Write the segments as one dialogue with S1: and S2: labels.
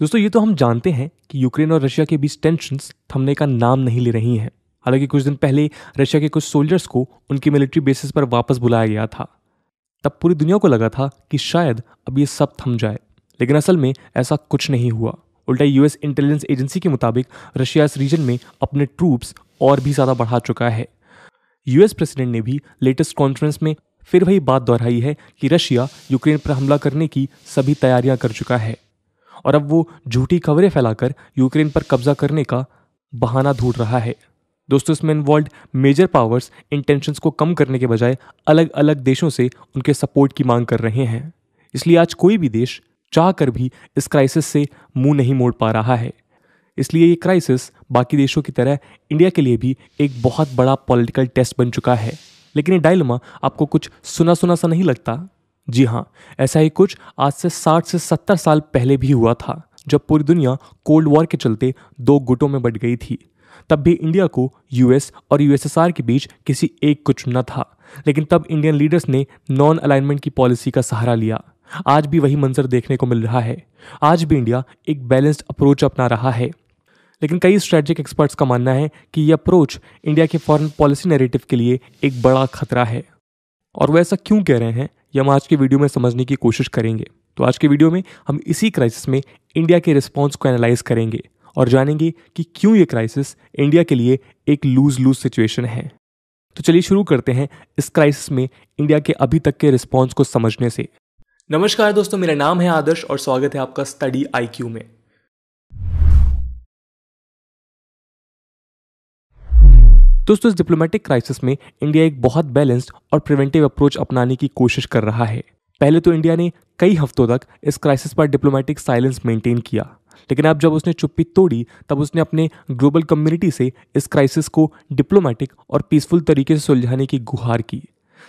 S1: दोस्तों ये तो हम जानते हैं कि यूक्रेन और रशिया के बीच टेंशन्स थमने का नाम नहीं ले रही हैं। हालांकि कुछ दिन पहले रशिया के कुछ सोल्जर्स को उनकी मिलिट्री बेसिस पर वापस बुलाया गया था। तब पूरी दुनिया को लगा था कि शायद अब ये सब थम जाए, लेकिन असल में ऐसा कुछ नहीं हुआ। उल्टा यूएस इंटेलिजेंस एजेंसी के मुताबिक रशिया इस रीजन में अपने ट्रूप्स और भी ज़्यादा बढ़ा चुका है। यूएस प्रेसिडेंट ने भी लेटेस्ट कॉन्फ्रेंस में फिर वही बात दोहराई है कि रशिया यूक्रेन पर हमला करने की सभी तैयारियां कर चुका है और अब वो झूठी खबरें फैलाकर यूक्रेन पर कब्जा करने का बहाना ढूंढ रहा है। दोस्तों इसमें इन्वॉल्व मेजर पावर्स इन टेंशन्स को कम करने के बजाय अलग अलग देशों से उनके सपोर्ट की मांग कर रहे हैं। इसलिए आज कोई भी देश चाह कर भी इस क्राइसिस से मुंह नहीं मोड़ पा रहा है। इसलिए ये क्राइसिस बाकी देशों की तरह इंडिया के लिए भी एक बहुत बड़ा पॉलिटिकल टेस्ट बन चुका है। लेकिन ये डायलेमा आपको कुछ सुना सुना सा नहीं लगता? जी हाँ, ऐसा ही कुछ आज से 60 से 70 साल पहले भी हुआ था, जब पूरी दुनिया कोल्ड वॉर के चलते दो गुटों में बंट गई थी। तब भी इंडिया को यूएस और यूएसएसआर के बीच किसी एक को चुनना था, लेकिन तब इंडियन लीडर्स ने नॉन अलाइनमेंट की पॉलिसी का सहारा लिया। आज भी वही मंजर देखने को मिल रहा है। आज भी इंडिया एक बैलेंस्ड अप्रोच अपना रहा है, लेकिन कई स्ट्रेटेजिक एक्सपर्ट्स का मानना है कि यह अप्रोच इंडिया के फॉरेन पॉलिसी नैरेटिव के लिए एक बड़ा खतरा है। और वो ऐसा क्यों कह रहे हैं, ये हम आज के वीडियो में समझने की कोशिश करेंगे। तो आज के वीडियो में हम इसी क्राइसिस में इंडिया के रिस्पॉन्स को एनालाइज करेंगे और जानेंगे कि क्यों ये क्राइसिस इंडिया के लिए एक लूज लूज सिचुएशन है। तो चलिए शुरू करते हैं इस क्राइसिस में इंडिया के अभी तक के रिस्पॉन्स को समझने से। नमस्कार दोस्तों, मेरा नाम है आदर्श और स्वागत है आपका स्टडी IQ में। दोस्तों इस डिप्लोमेटिक क्राइसिस में इंडिया एक बहुत बैलेंस्ड और प्रिवेंटिव अप्रोच अपनाने की कोशिश कर रहा है। पहले तो इंडिया ने कई हफ्तों तक इस क्राइसिस पर डिप्लोमेटिक साइलेंस मेंटेन किया, लेकिन अब जब उसने चुप्पी तोड़ी तब उसने अपने ग्लोबल कम्युनिटी से इस क्राइसिस को डिप्लोमेटिक और पीसफुल तरीके से सुलझाने की गुहार की।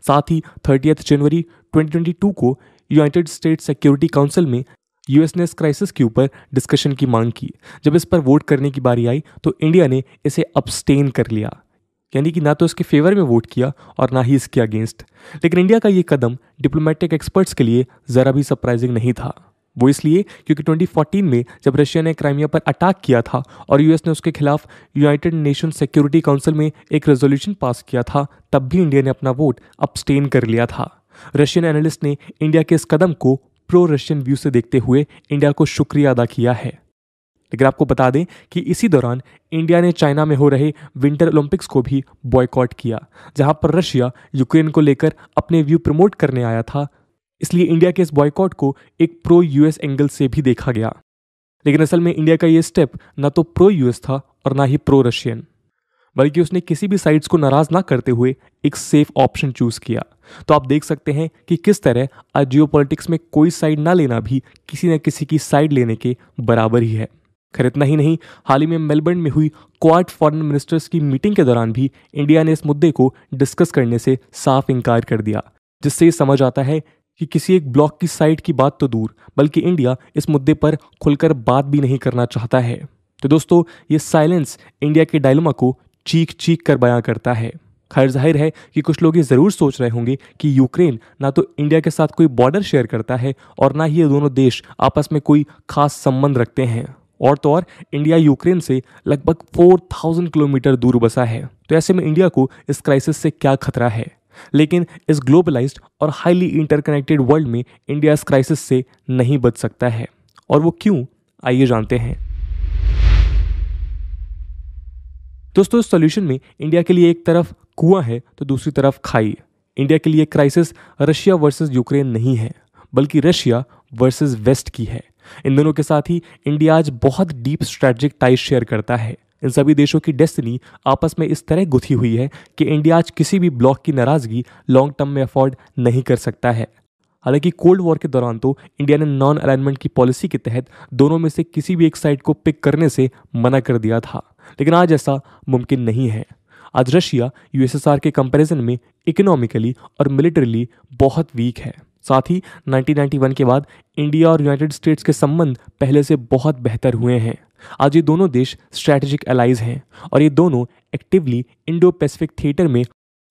S1: साथ ही 30 जनवरी 2022 को यूनाइटेड स्टेट्स सिक्योरिटी काउंसिल में यूएस ने इस क्राइसिस के ऊपर डिस्कशन की मांग की। जब इस पर वोट करने की बारी आई तो इंडिया ने इसे अब्सटेन कर लिया, यानी कि ना तो इसके फेवर में वोट किया और ना ही इसके अगेंस्ट। लेकिन इंडिया का ये कदम डिप्लोमेटिक एक्सपर्ट्स के लिए ज़रा भी सरप्राइजिंग नहीं था। वो इसलिए क्योंकि 2014 में जब रशिया ने क्राइमिया पर अटैक किया था और यूएस ने उसके खिलाफ यूनाइटेड नेशन सिक्योरिटी काउंसिल में एक रेजोल्यूशन पास किया था, तब भी इंडिया ने अपना वोट अब्सटेन कर लिया था। रशियन एनालिस्ट ने इंडिया के इस कदम को प्रो रशियन व्यू से देखते हुए इंडिया को शुक्रिया अदा किया है। लेकिन आपको बता दें कि इसी दौरान इंडिया ने चाइना में हो रहे विंटर ओलंपिक्स को भी बॉयकॉट किया, जहां पर रशिया यूक्रेन को लेकर अपने व्यू प्रमोट करने आया था। इसलिए इंडिया के इस बॉयकॉट को एक प्रो यूएस एंगल से भी देखा गया। लेकिन असल में इंडिया का ये स्टेप ना तो प्रो यूएस था और ना ही प्रो रशियन, बल्कि उसने किसी भी साइड्स को नाराज ना करते हुए एक सेफ ऑप्शन चूज किया। तो आप देख सकते हैं कि किस तरह आज जियोपॉलिटिक्स में कोई साइड ना लेना भी किसी न किसी की साइड लेने के बराबर ही है। खैर इतना ही नहीं, हाल ही में मेलबर्न में हुई क्वाड फॉरेन मिनिस्टर्स की मीटिंग के दौरान भी इंडिया ने इस मुद्दे को डिस्कस करने से साफ इनकार कर दिया, जिससे ये समझ आता है कि किसी एक ब्लॉक की साइड की बात तो दूर, बल्कि इंडिया इस मुद्दे पर खुलकर बात भी नहीं करना चाहता है। तो दोस्तों ये साइलेंस इंडिया के डायलेमा को चीख चीख कर बयां करता है। खैर जाहिर है कि कुछ लोग ये ज़रूर सोच रहे होंगे कि यूक्रेन ना तो इंडिया के साथ कोई बॉर्डर शेयर करता है और ना ही ये दोनों देश आपस में कोई खास संबंध रखते हैं, और तो और इंडिया यूक्रेन से लगभग 4000 किलोमीटर दूर बसा है। तो ऐसे में इंडिया को इस क्राइसिस से क्या खतरा है? लेकिन इस ग्लोबलाइज्ड और हाईली इंटरकनेक्टेड वर्ल्ड में इंडिया इस क्राइसिस से नहीं बच सकता है। और वो क्यों, आइए जानते हैं। दोस्तों इस सॉल्यूशन में इंडिया के लिए एक तरफ कुआं है तो दूसरी तरफ खाई। इंडिया के लिए क्राइसिस रशिया वर्सेस यूक्रेन नहीं है, बल्कि रशिया वर्सेस वेस्ट की है। इन दोनों के साथ ही इंडिया आज बहुत डीप स्ट्रेटेजिक टाइज शेयर करता है। इन सभी देशों की डेस्टिनी आपस में इस तरह गुथी हुई है कि इंडिया आज किसी भी ब्लॉक की नाराजगी लॉन्ग टर्म में अफोर्ड नहीं कर सकता है। हालांकि कोल्ड वॉर के दौरान तो इंडिया ने नॉन अलाइनमेंट की पॉलिसी के तहत दोनों में से किसी भी एक साइड को पिक करने से मना कर दिया था, लेकिन आज ऐसा मुमकिन नहीं है। आज रशिया यूएसएसआर के कंपैरिजन में इकोनॉमिकली और मिलिटरीली बहुत वीक है। साथ ही 1991 के बाद इंडिया और यूनाइटेड स्टेट्स के संबंध पहले से बहुत बेहतर हुए हैं। आज ये दोनों देश स्ट्रैटेजिक एलाइज हैं और ये दोनों एक्टिवली इंडो पैसिफिक थिएटर में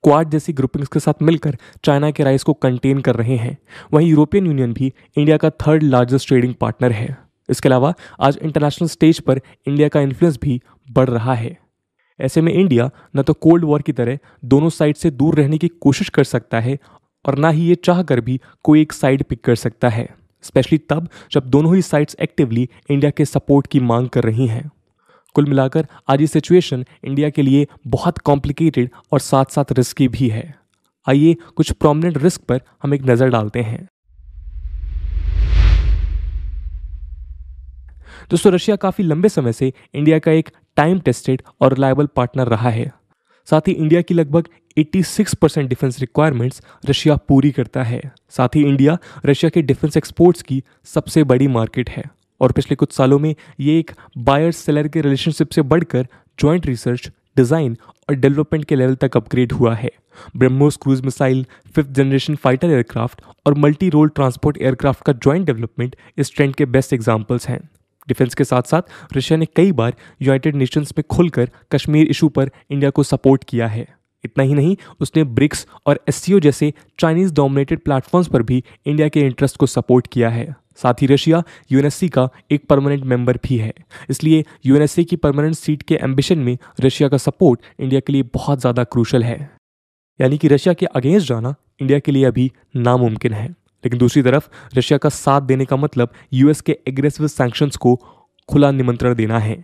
S1: क्वाड जैसी ग्रुपिंग्स के साथ मिलकर चाइना के राइज को कंटेन कर रहे हैं। वहीं यूरोपियन यूनियन भी इंडिया का 3rd लार्जेस्ट ट्रेडिंग पार्टनर है। इसके अलावा आज इंटरनेशनल स्टेज पर इंडिया का इन्फ्लुएंस भी बढ़ रहा है। ऐसे में इंडिया न तो कोल्ड वॉर की तरह दोनों साइड से दूर रहने की कोशिश कर सकता है और ना ही ये चाह कर भी कोई एक साइड पिक कर सकता है, स्पेशली तब जब दोनों ही साइड्स एक्टिवली इंडिया के सपोर्ट की मांग कर रही हैं। कुल मिलाकर आज ये सिचुएशन इंडिया के लिए बहुत कॉम्प्लिकेटेड और साथ साथ रिस्की भी है। आइए कुछ प्रोमिनेंट रिस्क पर हम एक नज़र डालते हैं। दोस्तों, रशिया काफ़ी लंबे समय से इंडिया का एक टाइम टेस्टेड और रिलायबल पार्टनर रहा है। साथ ही इंडिया की लगभग 86% डिफेंस रिक्वायरमेंट्स रशिया पूरी करता है। साथ ही इंडिया रशिया के डिफेंस एक्सपोर्ट्स की सबसे बड़ी मार्केट है और पिछले कुछ सालों में ये एक बायर सेलर के रिलेशनशिप से बढ़कर जॉइंट रिसर्च, डिज़ाइन और डेवलपमेंट के लेवल तक अपग्रेड हुआ है। BrahMos cruise missile, 5th generation fighter aircraft और मल्टी रोल ट्रांसपोर्ट एयरक्राफ्ट का जॉइंट डेवलपमेंट इस ट्रेंड के बेस्ट एग्जाम्पल्स हैं। डिफेंस के साथ साथ रशिया ने कई बार यूनाइटेड नेशंस में खुलकर कश्मीर इशू पर इंडिया को सपोर्ट किया है। इतना ही नहीं, उसने ब्रिक्स और एससीओ जैसे चाइनीज डोमिनेटेड प्लेटफॉर्म्स पर भी इंडिया के इंटरेस्ट को सपोर्ट किया है। साथ ही रशिया यूएनएससी का एक परमानेंट मेंबर भी है, इसलिए यूएनएससी की परमानेंट सीट के एम्बिशन में रशिया का सपोर्ट इंडिया के लिए बहुत ज़्यादा क्रूशल है। यानी कि रशिया के अगेंस्ट जाना इंडिया के लिए अभी नामुमकिन है। लेकिन दूसरी तरफ रशिया का साथ देने का मतलब यूएस के एग्रेसिव सैंक्शंस को खुला निमंत्रण देना है।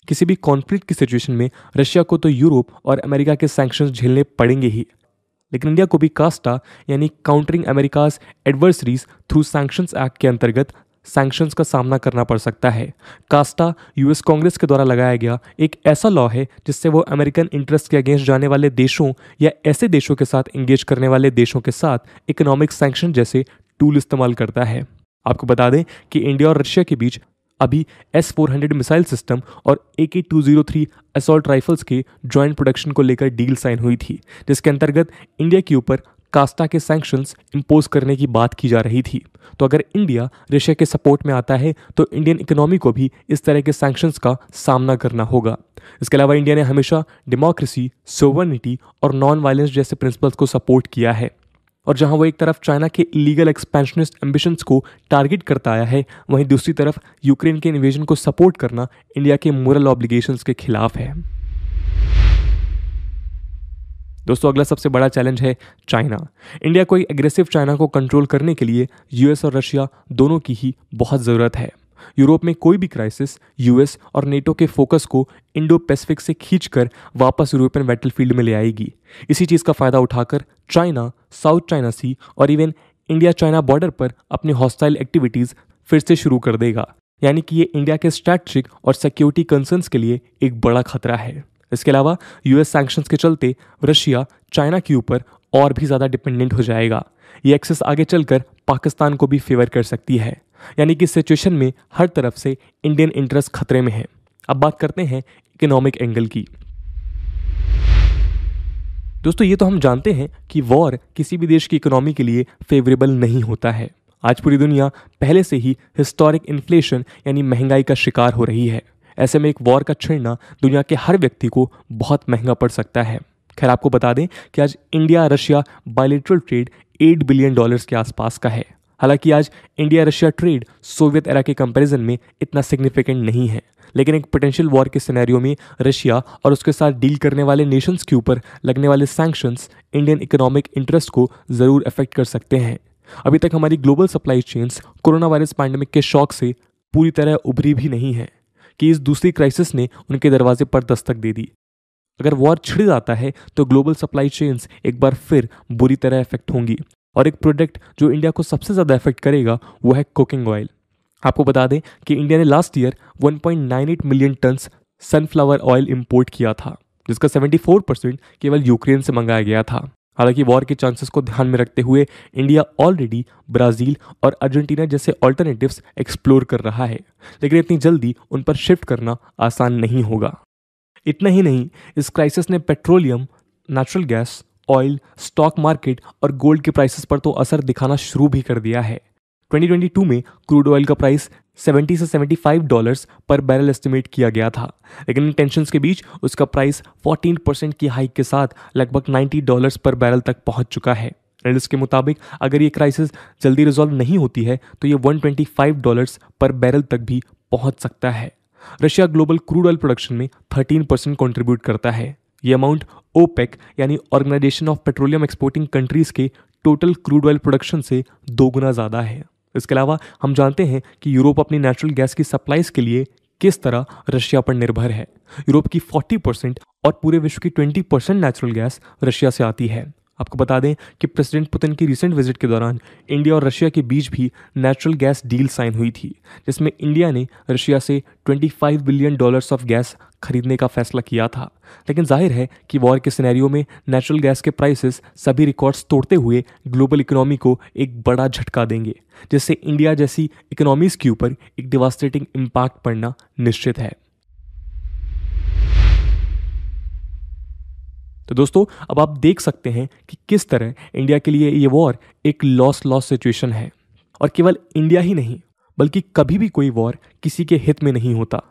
S1: किसी भी कॉन्फ्लिक्ट की सिचुएशन में रशिया को तो यूरोप और अमेरिका के सैंक्शंस झेलने पड़ेंगे ही, लेकिन इंडिया को भी कास्टा यानी countering America's adversaries through sanctions act के अंतर्गत सैंक्शंस का सामना करना पड़ सकता है। कास्टा यूएस कांग्रेस के द्वारा लगाया गया एक ऐसा लॉ है जिससे वो अमेरिकन इंटरेस्ट के अगेंस्ट जाने वाले देशों या ऐसे देशों के साथ एंगेज करने वाले देशों के साथ इकोनॉमिक सैंक्शन जैसे टूल इस्तेमाल करता है। आपको बता दें कि इंडिया और रशिया के बीच अभी S-400 मिसाइल सिस्टम और AK-203 असॉल्ट राइफल्स के जॉइंट प्रोडक्शन को लेकर डील साइन हुई थी, जिसके अंतर्गत इंडिया के ऊपर कास्टा के सैंक्शंस इंपोज करने की बात की जा रही थी। तो अगर इंडिया रशिया के सपोर्ट में आता है तो इंडियन इकोनॉमी को भी इस तरह के सैंक्शंस का सामना करना होगा। इसके अलावा इंडिया ने हमेशा डेमोक्रेसी, सोवर्निटी और नॉन वायलेंस जैसे प्रिंसिपल्स को सपोर्ट किया है, और जहां वो एक तरफ चाइना के इलीगल एक्सपेंशनिस्ट एम्बिशंस को टारगेट करता आया है, वहीं दूसरी तरफ यूक्रेन के इन्वेजन को सपोर्ट करना इंडिया के मोरल ऑब्लिगेशंस के खिलाफ है। दोस्तों, अगला सबसे बड़ा चैलेंज है चाइना। इंडिया को एक एग्रेसिव चाइना को कंट्रोल करने के लिए यूएस और रशिया दोनों की ही बहुत ज़रूरत है। यूरोप में कोई भी क्राइसिस यूएस और नेटो के फोकस को इंडो पैसिफिक से खींचकर वापस यूरोपियन बैटलफील्ड में ले आएगी। इसी चीज़ का फ़ायदा उठाकर चाइना साउथ चाइना सी और इवन इंडिया चाइना बॉर्डर पर अपनी हॉस्टाइल एक्टिविटीज़ फिर से शुरू कर देगा। यानी कि ये इंडिया के स्ट्रैटेजिक और सिक्योरिटी कंसर्न्स के लिए एक बड़ा खतरा है। इसके अलावा यूएस सैंक्शंस के चलते रशिया चाइना के ऊपर और भी ज़्यादा डिपेंडेंट हो जाएगा। ये एक्सेस आगे चलकर पाकिस्तान को भी फेवर कर सकती है। यानी कि सिचुएशन में हर तरफ से इंडियन इंटरेस्ट खतरे में है। अब बात करते हैं इकोनॉमिक एंगल की। दोस्तों, ये तो हम जानते हैं कि वॉर किसी भी देश की इकोनॉमी के लिए फेवरेबल नहीं होता है। आज पूरी दुनिया पहले से ही हिस्टोरिक इन्फ्लेशन यानी महंगाई का शिकार हो रही है। ऐसे में एक वॉर का छिड़ना दुनिया के हर व्यक्ति को बहुत महंगा पड़ सकता है। खैर, आपको बता दें कि आज India Russia bilateral trade $8 billion के आसपास का है। हालांकि आज India Russia trade Soviet era के कंपैरिजन में इतना सिग्निफिकेंट नहीं है, लेकिन एक पोटेंशियल वॉर के सिनेरियो में रशिया और उसके साथ डील करने वाले नेशंस के ऊपर लगने वाले सैंक्शंस इंडियन इकोनॉमिक इंटरेस्ट को ज़रूर अफेक्ट कर सकते हैं। अभी तक हमारी global supply chains corona virus pandemic के शॉक से पूरी तरह उभरी भी नहीं है कि इस दूसरी क्राइसिस ने उनके दरवाजे पर दस्तक दे दी। अगर वॉर छिड़ जाता है तो ग्लोबल सप्लाई चेन्स एक बार फिर बुरी तरह इफेक्ट होंगी, और एक प्रोडक्ट जो इंडिया को सबसे ज़्यादा इफेक्ट करेगा वो है कुकिंग ऑयल। आपको बता दें कि इंडिया ने last year 1.98 million turns sunflower oil import किया था, जिसका 74% केवल यूक्रेन से मंगाया गया था। हालांकि वॉर के चांसेस को ध्यान में रखते हुए इंडिया ऑलरेडी ब्राज़ील और अर्जेंटीना जैसे ऑल्टरनेटिव्स एक्सप्लोर कर रहा है, लेकिन इतनी जल्दी उन पर शिफ्ट करना आसान नहीं होगा। इतना ही नहीं, इस क्राइसिस ने petroleum, natural gas, oil, stock market और गोल्ड के प्राइसेस पर तो असर दिखाना शुरू भी कर दिया है। 2022 में क्रूड ऑयल का प्राइस $70 से $75 पर बैरल एस्टिमेट किया गया था, लेकिन इन टेंशंस के बीच उसका प्राइस 14% की हाइक के साथ लगभग $90 पर बैरल तक पहुंच चुका है। एनालिस्ट के मुताबिक अगर ये क्राइसिस जल्दी रिजॉल्व नहीं होती है तो ये $125 पर बैरल तक भी पहुंच सकता है। Russia global crude oil production में 13% कंट्रीब्यूट करता है। ये अमाउंट ओपेक यानी organisation of petroleum exporting countries के टोटल क्रूड ऑयल प्रोडक्शन से 2 गुना ज़्यादा है। इसके अलावा हम जानते हैं कि यूरोप अपनी नेचुरल गैस की सप्लाईज के लिए किस तरह रशिया पर निर्भर है। यूरोप की 40% और पूरे विश्व की 20% नेचुरल गैस रशिया से आती है। आपको बता दें कि प्रेसिडेंट पुतिन की रिसेंट विजिट के दौरान इंडिया और रशिया के बीच भी नेचुरल गैस डील साइन हुई थी, जिसमें इंडिया ने रशिया से $25 बिलियन ऑफ गैस खरीदने का फैसला किया था। लेकिन जाहिर है कि वॉर के सिनेरियो में नेचुरल गैस के प्राइसेस सभी रिकॉर्ड्स तोड़ते हुए ग्लोबल इकोनॉमी को एक बड़ा झटका देंगे, जिससे इंडिया जैसी इकोनॉमीज के ऊपर एक डिवास्टेटिंग इम्पैक्ट पड़ना निश्चित है। तो दोस्तों, अब आप देख सकते हैं कि किस तरह इंडिया के लिए ये वॉर एक लॉस सिचुएशन है। और केवल इंडिया ही नहीं, बल्कि कभी भी कोई वॉर किसी के हित में नहीं होता।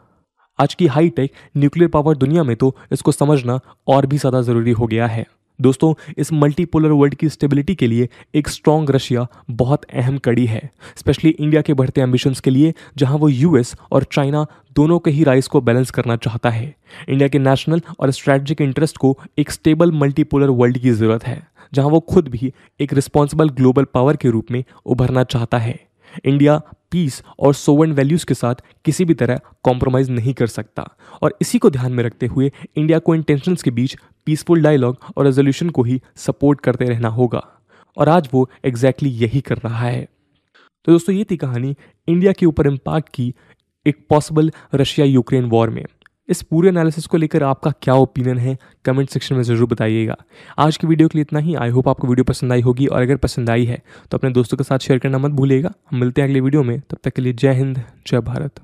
S1: आज की हाईटेक न्यूक्लियर पावर दुनिया में तो इसको समझना और भी ज़्यादा ज़रूरी हो गया है। दोस्तों, इस मल्टीपोलर वर्ल्ड की स्टेबिलिटी के लिए एक स्ट्रॉन्ग रशिया बहुत अहम कड़ी है, स्पेशली इंडिया के बढ़ते एम्बिशंस के लिए, जहां वो यूएस और चाइना दोनों के ही राइज को बैलेंस करना चाहता है। इंडिया के नेशनल और स्ट्रैटेजिक इंटरेस्ट को एक स्टेबल मल्टीपोलर वर्ल्ड की ज़रूरत है, जहां वो खुद भी एक रिस्पॉन्सिबल ग्लोबल पावर के रूप में उभरना चाहता है। इंडिया पीस और सोवरेन वैल्यूज के साथ किसी भी तरह कॉम्प्रोमाइज नहीं कर सकता, और इसी को ध्यान में रखते हुए इंडिया को इन टेंशंस के बीच पीसफुल डायलॉग और रेजोल्यूशन को ही सपोर्ट करते रहना होगा, और आज वो एग्जैक्टली यही कर रहा है। तो दोस्तों, ये थी कहानी इंडिया के ऊपर इम्पैक्ट की एक पॉसिबल रशिया यूक्रेन वॉर में। इस पूरे एनालिसिस को लेकर आपका क्या ओपिनियन है, कमेंट सेक्शन में ज़रूर बताइएगा। आज की वीडियो के लिए इतना ही। आई होप आपको वीडियो पसंद आई होगी, और अगर पसंद आई है तो अपने दोस्तों के साथ शेयर करना मत भूलिएगा। हम मिलते हैं अगले वीडियो में, तब तक के लिए जय हिंद, जय भारत।